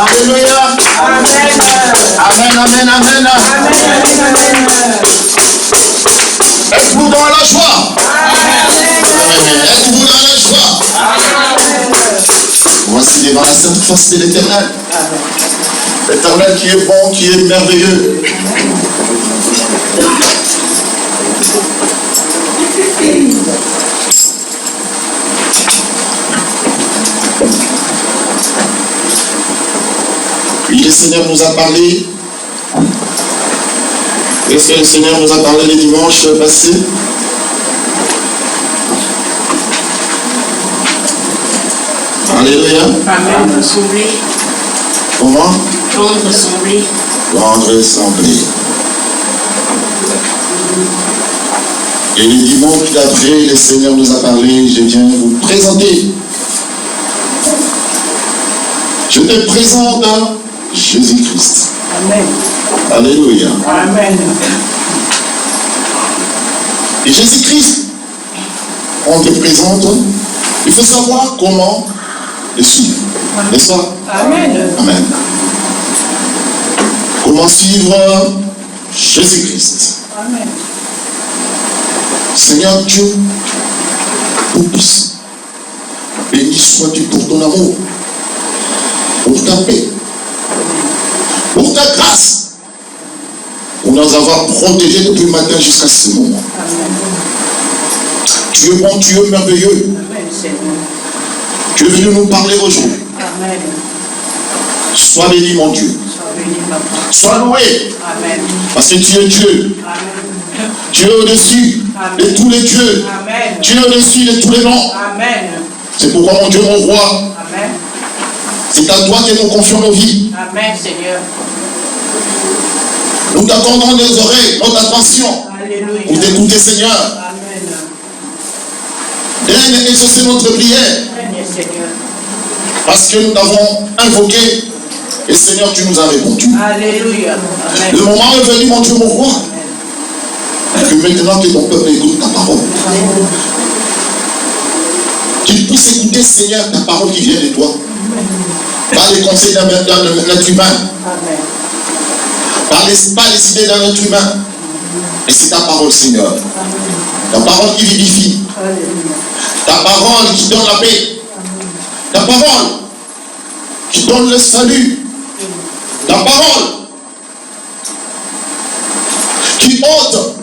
Alléluia. Amen. Amen, amen, amen. Êtes-vous dans la joie? Êtes-vous dans la joie? Voici devant la sainte face de l'Éternel. L'Éternel qui est bon, qui est merveilleux. Oui, le Seigneur nous a parlé. Est-ce que le Seigneur nous a parlé les dimanches passés? Alléluia. Amen. Sourire. Comment? Rendre sourire. Rendre sembler. Et les dimanches d'après, le Seigneur nous a parlé. Je viens vous présenter. Je te présente Jésus-Christ. Amen. Alléluia. Amen. Et Jésus-Christ, on te présente. Il faut savoir comment le suivre. N'est-ce pas? Amen. Amen. Comment suivre Jésus-Christ? Amen. Seigneur Dieu, Tout-Puissant, béni sois-tu pour ton amour, pour ta paix, pour ta grâce, pour nous avoir protégés depuis le matin jusqu'à ce moment. Amen. Tu es bon, tu es merveilleux. Amen, Seigneur. Tu es venu nous parler aujourd'hui. Amen. Sois béni, mon Dieu. Sois béni, papa. Sois loué, Amen. parce que tu es Dieu. Amen. Tu es au-dessus de tous les dieux. Amen. Tu es au-dessus de tous les noms. Amen. C'est pourquoi, mon Dieu, mon roi, Amen. c'est à toi que nous confions nos vies. Amen, Seigneur. Nous t'accordons nos oreilles, notre attention Alléluia. pour t'écouter, Seigneur. Amen. Daigne exaucer notre prière, Amen, Seigneur. parce que nous t'avons invoqué et, Seigneur, tu nous as répondu. Alléluia. Amen. Le moment est venu, mon Dieu, mon roi, que maintenant que ton peuple écoute ta parole, qu'il puisse écouter, Seigneur, ta parole qui vient de toi. Pas les conseils d'un être humain, Amen. pas les idées d'un être humain, mais c'est ta parole, Seigneur. Ta parole qui vivifie, Alléluia. ta parole qui donne la paix, ta parole qui donne le salut, ta parole qui ôte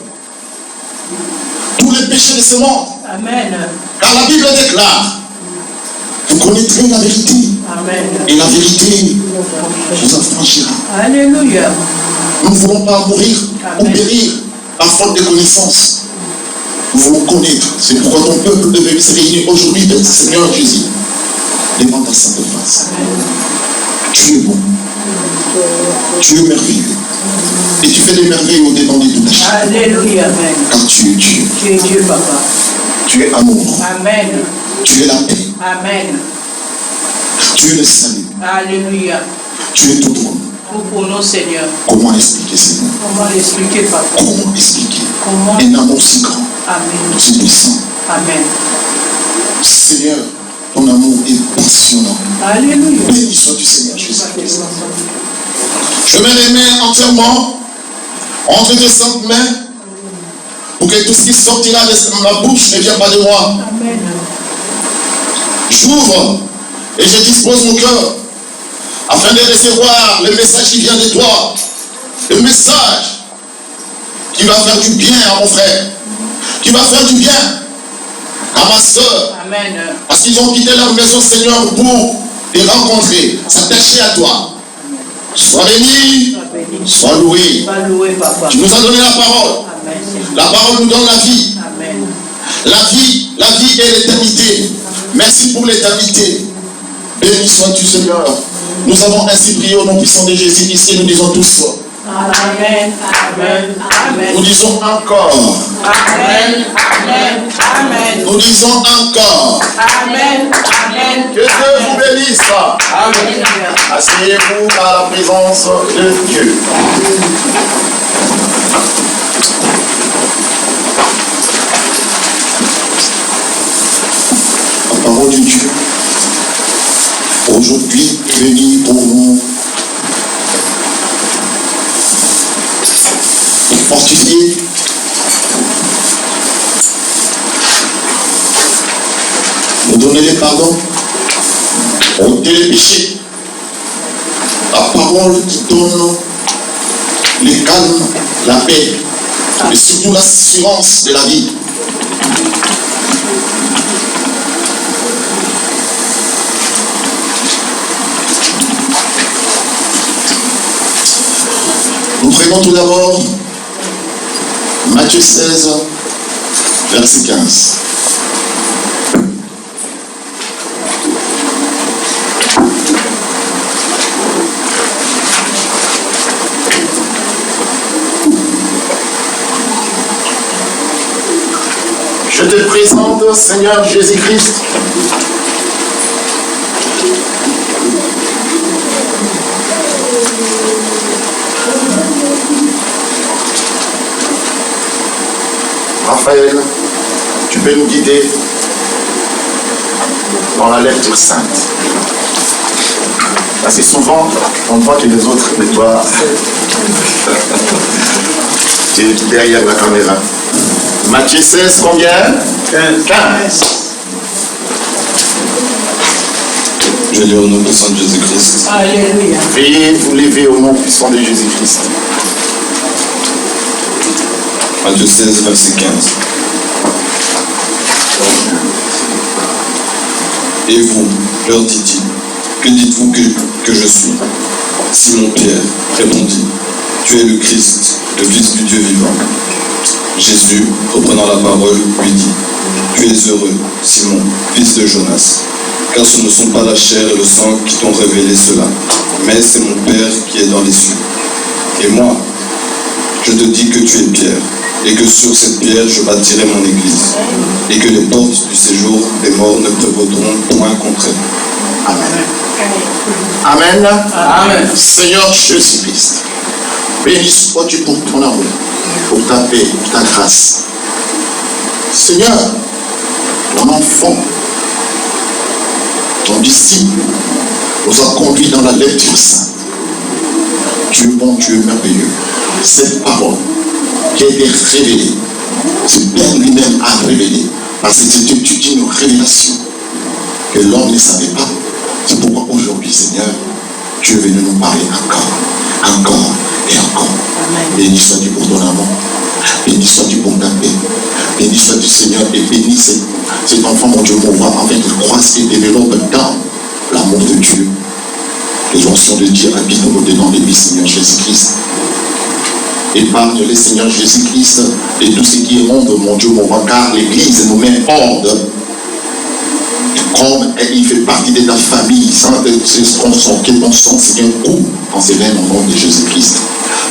tous les péchés de ce monde. Amen. Car la Bible déclare, vous connaîtrez la vérité, Amen. et la vérité vous affranchira. Alléluia. Nous ne voulons pas mourir ou Amen. périr par faute de connaissance. Nous voulons connaître. C'est pourquoi ton peuple devait se réunir aujourd'hui, Seigneur Jésus, devant ta sainte face. Tu es bon. Tu es merveilleux. Et tu fais des merveilles au-dedans de toute ta chair. Alléluia. Amen. Car tu es Dieu. Tu es Dieu, papa. Tu es amour. Amen. Tu es la paix. Amen. Tu es le salut. Alléluia. Tu es tout bon. Nous pour nous, Seigneur. Comment expliquer, Seigneur? Comment l'expliquer, papa? Comment expliquer Comment? un amour si grand, Amen. si puissant? Amen. Seigneur, ton amour est passionnant. Alléluia. Béni sois-tu, Seigneur Jésus-Christ. Je mets les mains entièrement entre tes saintes mains pour que tout ce qui sortira de ma bouche ne vienne pas de moi. Amen. J'ouvre et je dispose mon cœur afin de recevoir le message qui vient de toi. Le message qui va faire du bien à mon frère, qui va faire du bien à ma soeur. Amen. Parce qu'ils ont quitté leur maison, Seigneur, pour te rencontrer, s'attacher à toi. Sois béni, Sois béni. sois loué. Sois loué, papa. Tu nous as donné la parole. Amen. Seigneur. La parole nous donne la vie. Amen. La vie et l'éternité. Merci pour l'éternité. Béni sois-tu, Seigneur. Nous avons ainsi prié au nom puissant de Jésus. Ici, nous disons tous. Amen. Amen. Amen. Nous disons encore. Amen. Amen. Amen. Nous disons encore. Amen. Amen. Que Dieu vous bénisse. Amen. Asseyez-vous à la présence de Dieu. La parole de Dieu, aujourd'hui venu pour nous fortifier, nous donner les pardons, ôter les péchés. La parole qui donne le calme, la paix, et surtout l'assurance de la vie. Nous prenons tout d'abord Matthieu 16, verset 15. Je te présente, Seigneur Jésus-Christ, Raphaël, tu peux nous guider dans la lecture sainte. Parce que souvent, on voit que les autres nettoient. Tu es derrière la caméra. Matthieu 16, combien? 15. Je lis au nom puissant de Jésus-Christ. Alléluia. Veuillez vous lever au nom puissant de Jésus-Christ. Matthieu 16, verset 15. Et vous, leur dit-il, que dites-vous que je suis? Simon-Pierre répondit, tu es le Christ, le Fils du Dieu vivant. Jésus, reprenant la parole, lui dit, tu es heureux, Simon, fils de Jonas, car ce ne sont pas la chair et le sang qui t'ont révélé cela, mais c'est mon Père qui est dans les cieux. Et moi, je te dis que tu es Pierre, et que sur cette pierre je bâtirai mon église, et que les portes du séjour des morts ne prévaudront point contre elle. Amen. Amen. Amen. Seigneur Jésus-Christ, béni sois-tu pour ton amour, pour ta paix, pour ta grâce. Seigneur, ton enfant, ton disciple, nous a conduits dans la lecture sainte. Tu es bon, tu es merveilleux. Cette parole qui a été révélée, ce Père lui-même a révélé, parce que c'était une révélation que l'homme ne savait pas. C'est pourquoi aujourd'hui, Seigneur, tu es venu nous parler encore et encore. Béni sois-tu pour ton amour. Béni sois-tu pour ta paix. Béni sois-tu, Seigneur, et béni cet enfant, mon Dieu, mon roi, afin qu'il croisse et développe dans l'amour de Dieu. Les onctions de Dieu habitent au-dedans de lui, Seigneur Jésus-Christ. Épargne-les, Seigneur Jésus-Christ, et tout ce qui est monde, mon Dieu, mon roi, car l'Église nous met hors de. Comme il fait partie de ta famille, sans que ton sang, c'est un coup en ses veines au nom de Jésus-Christ.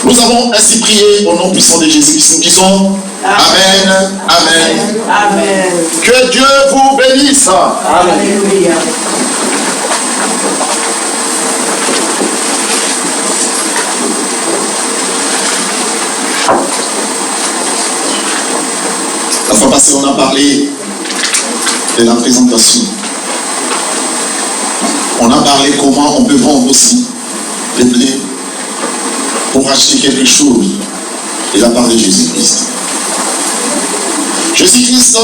Nous avons ainsi prié au nom puissant de Jésus-Christ. Nous disons Amen, Amen. Amen. Que Dieu vous bénisse. Alléluia. La fois passée, on a parlé de la présentation. On a parlé comment on peut vendre aussi des blés pour acheter quelque chose de la part de Jésus-Christ. Jésus-Christ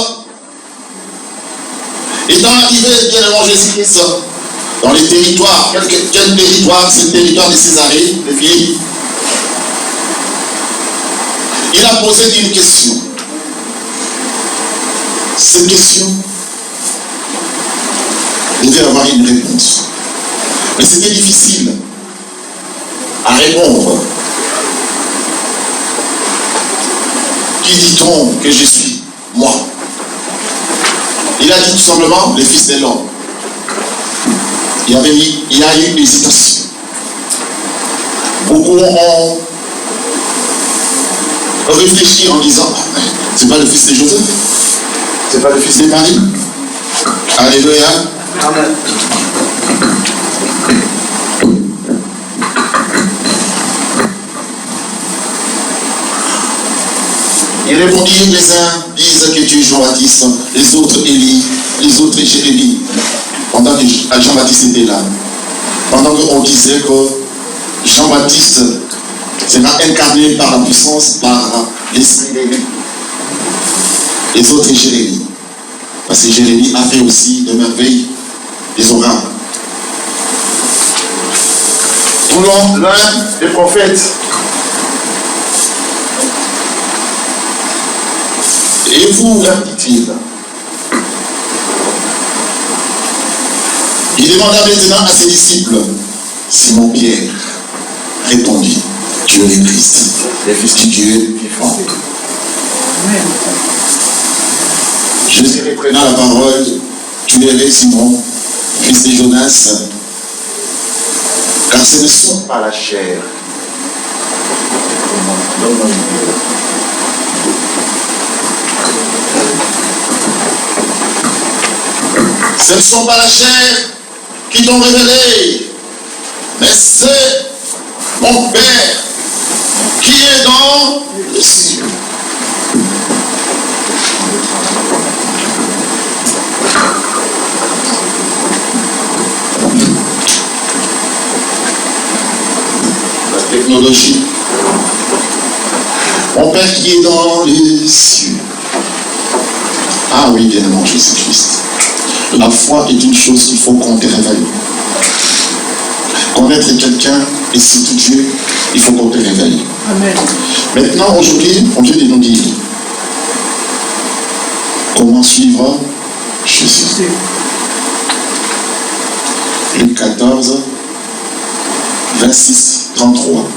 étant arrivé, bien avant Jésus-Christ, dans les territoires, quel territoire? C'est le territoire de Césarée, de Philippe. Il a posé une question. Cette question devait avoir une réponse. Mais c'était difficile à répondre. Qui dit-on que je suis? Moi. Il a dit tout simplement le Fils de l'homme. Il y a eu une hésitation. Beaucoup ont réfléchi en disant, c'est pas le fils de Joseph? C'est pas le fils de Marie? Alléluia. Amen. Il répondit, les uns disent que tu es Jean-Baptiste, les autres Élie, les autres Jérémie. Pendant que Jean-Baptiste était là, Pendant qu'on disait que Jean-Baptiste sera incarné par la puissance, par l'esprit d'élu. Les autres et Jérémie. Parce que Jérémie a fait aussi de merveilles, des oracles. Prenons l'un des prophètes. Et vous, leur dit-il. Il demanda maintenant à ses disciples. Simon-Pierre répondit, tu es le Christ, le Fils du Dieu vivant. Jésus reprenant la parole, tu es Simon, fils de Jonas, car ce ne sont pas la chair. Ce ne sont pas la chair qui t'ont révélé, mais c'est mon Père qui est dans les cieux. La technologie. Mon Père qui est dans les cieux. Ah oui, bien aimé Jésus-Christ. La foi est une chose qu'il faut qu'on te réveille. Connaître quelqu'un et surtout Dieu, il faut qu'on te réveille. Amen. Maintenant, aujourd'hui, on vient de nous dire comment suivre Jésus. Luc 14, 26, 33.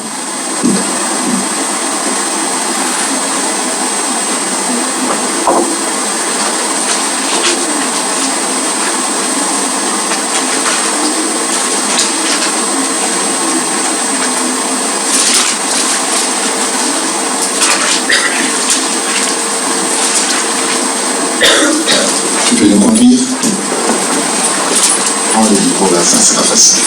Tu peux nous conduire? Prends le micro là, ça sera facile.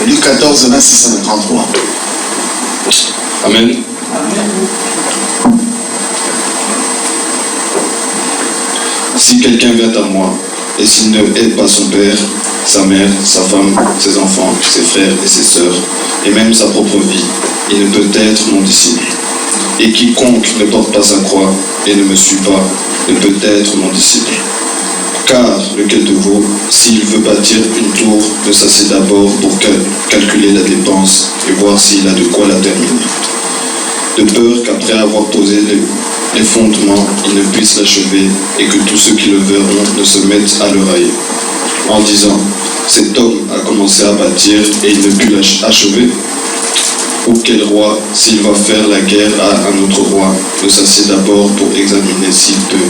Luc 14, 26 à 33. Amen. Si quelqu'un vient à moi, et s'il ne aide pas son père, sa mère, sa femme, ses enfants, ses frères et ses sœurs, et même sa propre vie, il ne peut être mon disciple. Et quiconque ne porte pas sa croix et ne me suit pas, ne peut être mon disciple. Car lequel de vous, s'il veut bâtir une tour, ne s'assied d'abord pour calculer la dépense et voir s'il a de quoi la terminer. De peur qu'après avoir posé les fondements, il ne puisse l'achever et que tous ceux qui le verront ne se mettent à le railler. En disant, cet homme a commencé à bâtir et il ne put l'achever. Ou quel roi, s'il va faire la guerre à un autre roi, ne s'assied d'abord pour examiner s'il peut,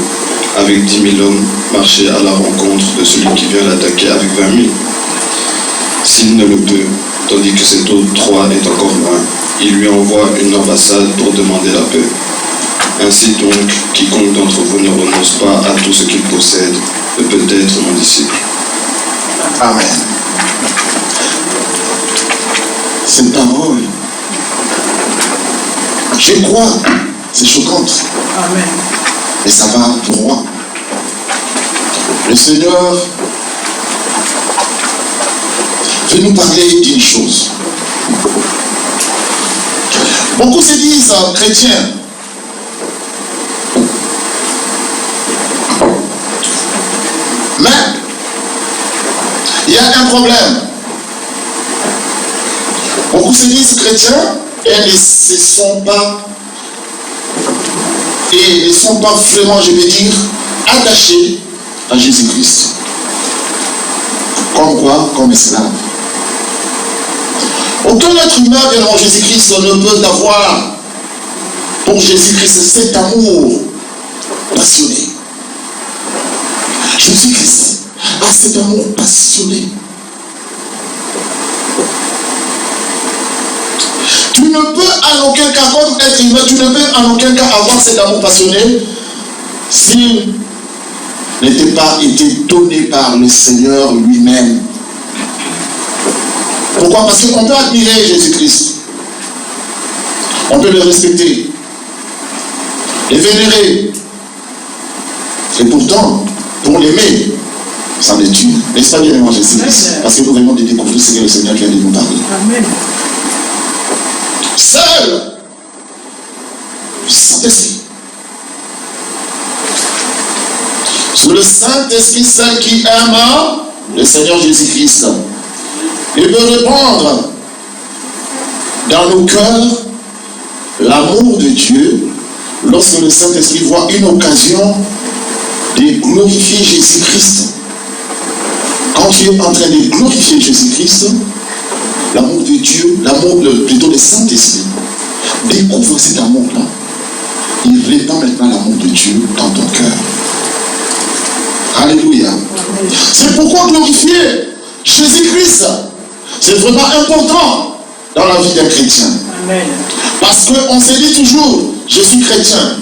avec 10 000 hommes, marcher à la rencontre de celui qui vient l'attaquer avec 20 000. S'il ne le peut, tandis que cet autre roi est encore loin, il lui envoie une ambassade pour demander la paix. Ainsi donc, quiconque d'entre vous ne renonce pas à tout ce qu'il possède ne peut être mon disciple. Amen. Cette parole, je crois, c'est choquante. Amen. Et ça va droit. Le Seigneur veut nous parler d'une chose. Beaucoup se disent chrétiens. Mais il y a un problème. Beaucoup se disent chrétiens et ne sont pas vraiment, je vais dire, attachés à Jésus-Christ. Comme quoi? Comme esclaves. Aucun être humain vers Jésus-Christ ne peut avoir pour Jésus-Christ cet amour passionné. Jésus-Christ a cet amour passionné. Tu ne peux en aucun cas, comme être humain, tu ne peux en aucun cas avoir cet amour passionné s'il n'était pas été donné par le Seigneur lui-même. Pourquoi? Parce qu'on peut admirer Jésus-Christ. On On peut le respecter, les vénérer. Et pourtant, pour l'aimer, ça les tue. N'est-ce pas bien, moi, Jésus-Christ? Parce que nous venons de découvrir ce que le Seigneur vient de nous parler. Amen. Seul le Saint-Esprit. C'est le Saint-Esprit seul qui aime le Seigneur Jésus-Christ. Il peut répandre dans nos cœurs l'amour de Dieu lorsque le Saint-Esprit voit une occasion de glorifier Jésus-Christ. Quand tu es en train de glorifier Jésus-Christ, l'amour de Dieu, l'amour plutôt du Saint-Esprit, découvre cet amour-là. Il répand maintenant l'amour de Dieu dans ton cœur. Alléluia. C'est pourquoi glorifier Jésus-Christ, c'est vraiment important dans la vie d'un chrétien. Amen. Parce qu'on se dit toujours, je suis chrétien.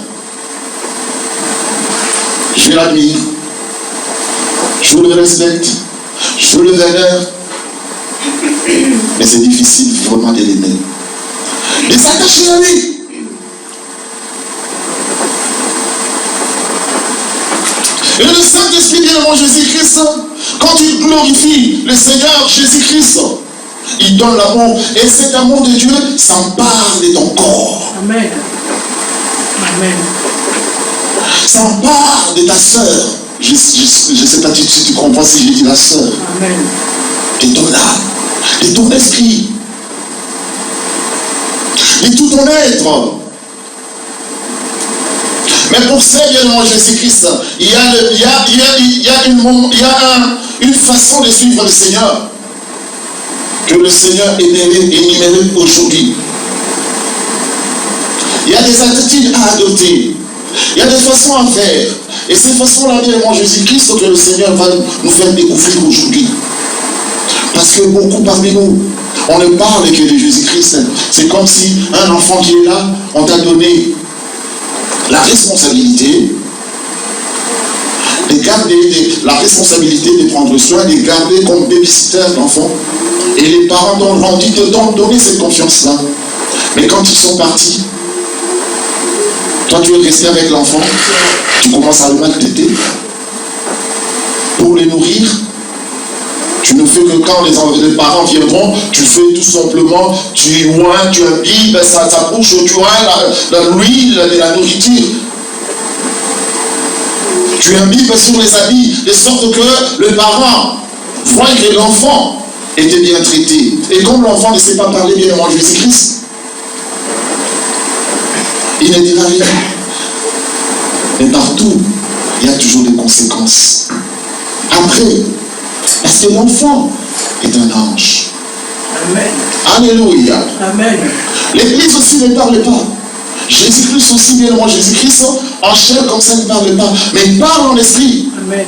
Je l'admire, je le respecte, je le vénère. Mais c'est difficile vraiment de l'aimer. De s'attacher à lui. Et le Saint-Esprit, bien mon Jésus-Christ, quand tu glorifies le Seigneur Jésus-Christ, il donne l'amour. Et cet amour de Dieu s'empare de ton corps. Amen. Amen. S'empare de ta sœur. Je ne sais pas si tu comprends si j'ai dit la sœur. Amen. De ton âme, de ton esprit, de tout ton être. Mais pour ça, bien mon Jésus-Christ, il y a une façon de suivre le Seigneur que le Seigneur énuméré aujourd'hui. Il y a des attitudes à adopter. Il y a des façons à faire. Et ces façons-là, bien mon Jésus-Christ, que le Seigneur va nous faire découvrir aujourd'hui. Parce que beaucoup parmi nous, on ne parle que de Jésus-Christ. C'est comme si un enfant qui est là, on t'a donné la responsabilité de garder, la responsabilité de prendre soin, de garder comme babysitter l'enfant. Et les parents t'ont donné cette confiance-là. Mais quand ils sont partis, toi tu es resté avec l'enfant, tu commences à le maltraiter pour le nourrir. Tu ne fais que quand les parents viendront, tu fais tout simplement, tu oins, tu imbibes sa bouche, tu oins l'huile de la nourriture. Tu imbibes sur les habits, de sorte que le parent voit que l'enfant était bien traité. Et comme l'enfant ne sait pas parler bien de Jésus-Christ, il ne dira rien. Mais partout, il y a toujours des conséquences. Après, parce que l'enfant est un ange. Amen. Alléluia. Amen. L'Église aussi ne parle pas. Jésus-Christ aussi, bien moi, Jésus-Christ, en chair comme ça, ne parle pas. Mais il parle en esprit. Amen.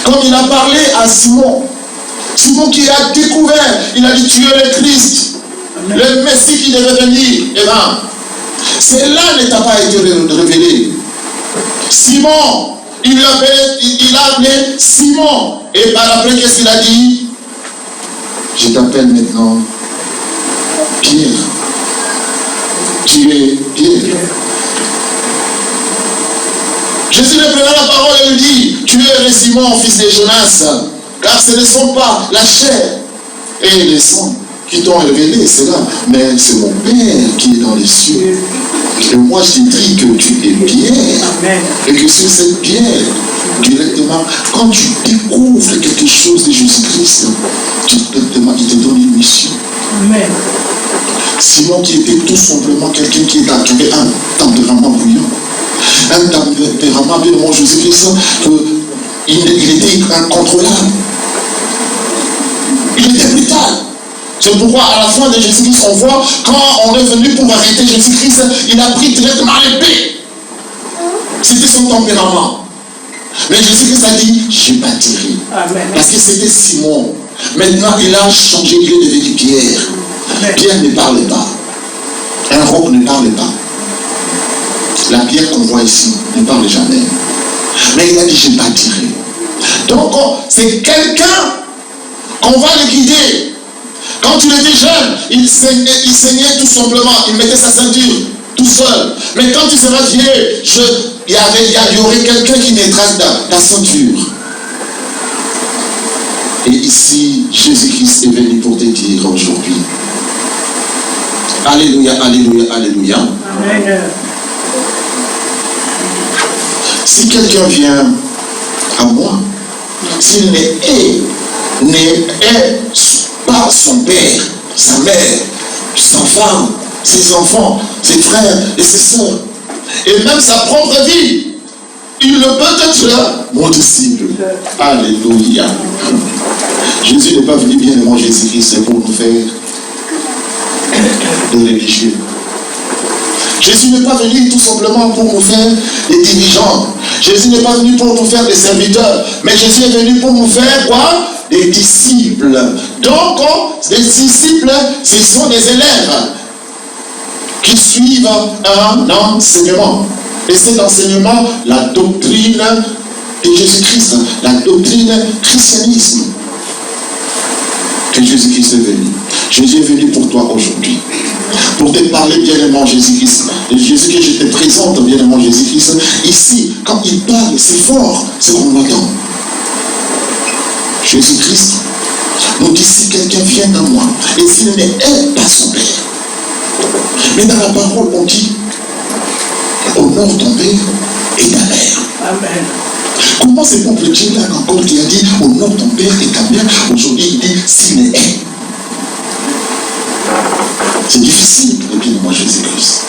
Comme il a parlé à Simon. Simon qui a découvert, il a dit, tu es le Christ. Amen. Le Messie qui devait venir. Eh bien, cela ne t'a pas été révélé. Simon, il l'a appelé Simon. Et par après, qu'est-ce qu'il a dit? Je t'appelle maintenant Pierre. Tu es Pierre. Jésus lui prenant la parole et lui dit, tu es le Simon, fils de Jonas, car ce ne sont pas la chair et le sang qui t'ont révélé cela, mais c'est mon Père qui est dans les cieux. Et moi je te dis que tu es Pierre. Amen. Et que sur cette pierre, directement, quand tu découvres quelque chose de Jésus-Christ, directement, il te donne une mission. Amen. Simon qui était tout simplement quelqu'un qui avait un tempérament bouillant. Un tempérament de mon Jésus-Christ, il était incontrôlable. Il était brutal. C'est pourquoi à la fin de Jésus-Christ, on voit, quand on est venu pour arrêter Jésus-Christ, il a pris directement l'épée. C'était son tempérament. Mais Jésus-Christ a dit, je bâtirai. Amen. Parce que c'était Simon. Maintenant, il a changé, il est devenu Pierre. Amen. Pierre ne parle pas. Un roc ne parle pas. La pierre qu'on voit ici ne parle jamais. Mais il a dit, je bâtirai. Donc, c'est quelqu'un qu'on va le guider. Quand il était jeune, il saignait tout simplement. Il mettait sa ceinture. tout seul. Mais quand tu seras vieux, il y aurait quelqu'un qui mettra ta ceinture. Et ici, Jésus-Christ est venu pour te dire aujourd'hui. Alléluia, alléluia, alléluia. Amen. Si quelqu'un vient à moi, s'il n'est pas son père, sa mère, sa femme, ses enfants, ses frères et ses soeurs, et même sa propre vie, il ne peut être mon disciple. Alléluia. Jésus n'est pas venu, bien aimant Jésus-Christ, pour nous faire des religieux. Jésus n'est pas venu tout simplement pour nous faire des dirigeants. Jésus n'est pas venu pour nous faire des serviteurs. Mais Jésus est venu pour nous faire quoi? Des disciples. Donc, les disciples, ce sont des élèves qui suivent un enseignement. Et cet enseignement, la doctrine de Jésus-Christ, la doctrine christianisme. Que Jésus-Christ est venu. Jésus est venu pour toi aujourd'hui. Pour te parler, bien-aimant Jésus-Christ. Jésus que je te présente, bien-aimant Jésus-Christ. Ici, quand il parle, c'est fort, c'est qu'on entend. Jésus-Christ nous dit, si quelqu'un vient à moi, et s'il n'est pas son père. Mais dans la parole, on dit, honore ton père et ta mère. Amen. Comment c'est pour Dieu là encore qui a dit, honore ton père et ta mère. Aujourd'hui, il dit, s'il est. C'est difficile pour bien moi Jésus-Christ.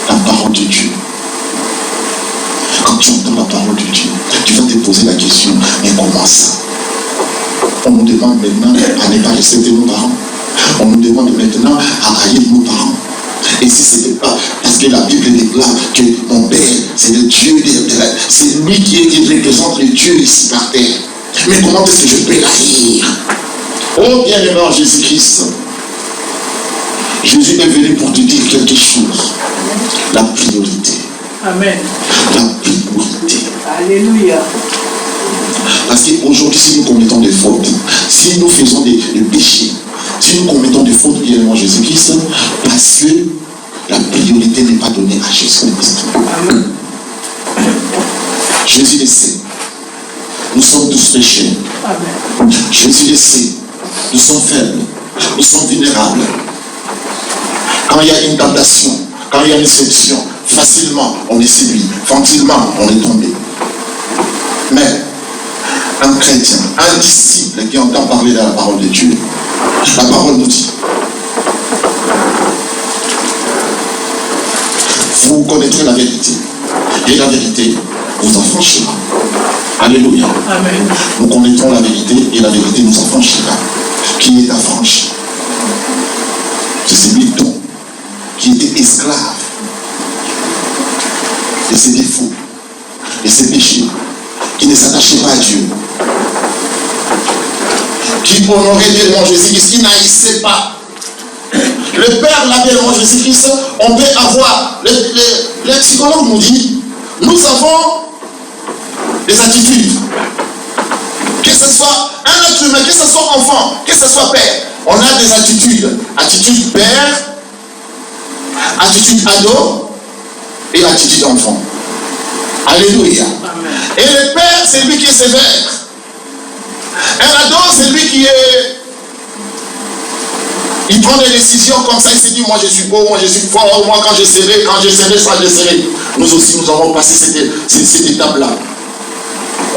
La parole de Dieu. Quand tu entends la parole de Dieu, tu vas te poser la question, mais comment ça? On nous demande maintenant à ne pas respecter nos parents. On nous demande maintenant à haïr nos parents. Et si ce n'était pas parce que la Bible déclare que mon père, c'est le Dieu de la... C'est lui qui représente le Dieu ici par terre. Mais comment est-ce que je peux l'haïr? Oh bien-aimant Jésus-Christ. Jésus est venu pour te dire quelque chose. La priorité. Amen. La priorité. Alléluia. Parce qu'aujourd'hui, si nous commettons des fautes, si nous faisons des péchés, si nous commettons des fautes, bien aimant Jésus-Christ, parce que la priorité n'est pas donnée à Jésus-Christ. Amen. Jésus le sait. Nous sommes tous pécheurs. Amen. Jésus le sait. Nous sommes faibles. Nous sommes vulnérables. Quand il y a une tentation, quand il y a une séduction, facilement on est séduit, facilement on est tombé. Mais un chrétien, un disciple qui entend parler de la parole de Dieu, la parole nous dit, vous connaîtrez la vérité, et la vérité vous affranchira. Alléluia. Amen. Nous connaîtrons la vérité, et la vérité nous affranchira. Qui est affranchi? C'est celui qui était esclave de ses défauts, de ses péchés, qui ne s'attachait pas à Dieu, qui honorait bien Jésus-Christ, qui n'haïssait pas. Le Père l'appelle Jésus-Christ, on peut avoir, les psychologues nous disent, nous avons des attitudes, que ce soit un être humain, que ce soit enfant, que ce soit père, on a des attitudes, attitude père, attitude ado et attitude enfant. Alléluia. Amen. Et le père, c'est lui qui est sévère. Un ado, c'est lui qui est... Il prend des décisions comme ça, il se dit, moi je suis beau, moi je suis fort, moi quand je serai, ça je serai. Nous aussi, nous avons passé cette étape-là.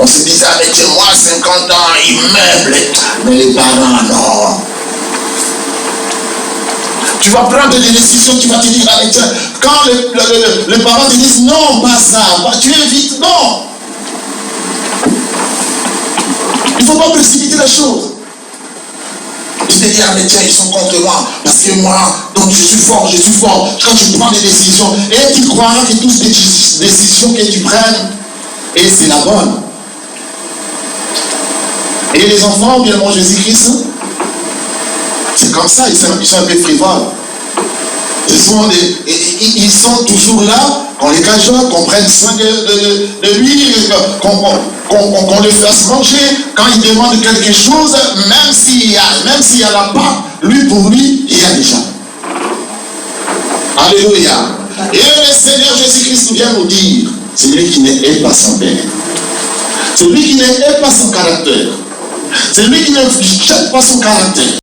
On se disait, avec moi, 50 ans, immeuble. Mais les parents, non. Tu vas prendre des décisions, tu vas te dire, allez, tiens, quand les parents te disent, non, pas ça, tu évites, non. Il ne faut pas précipiter les choses. Tu te dis, ah mais tiens, ils sont contre moi, parce que moi, donc je suis fort. Quand tu prends des décisions, et tu croiras que toutes les décisions que tu prennes, et c'est la bonne. Et les enfants, bien aimant Jésus-Christ, c'est comme ça, ils sont un peu frivoles. Ils sont toujours là, qu'on les cajole, qu'on prenne soin de lui, qu'on le fasse manger. Quand il demande quelque chose, même s'il n'y en a pas, lui pour lui, il y a déjà. Alléluia. Et le Seigneur Jésus-Christ vient nous dire, celui qui n'est pas son père, celui qui n'est pas son caractère, celui qui ne jette pas son caractère,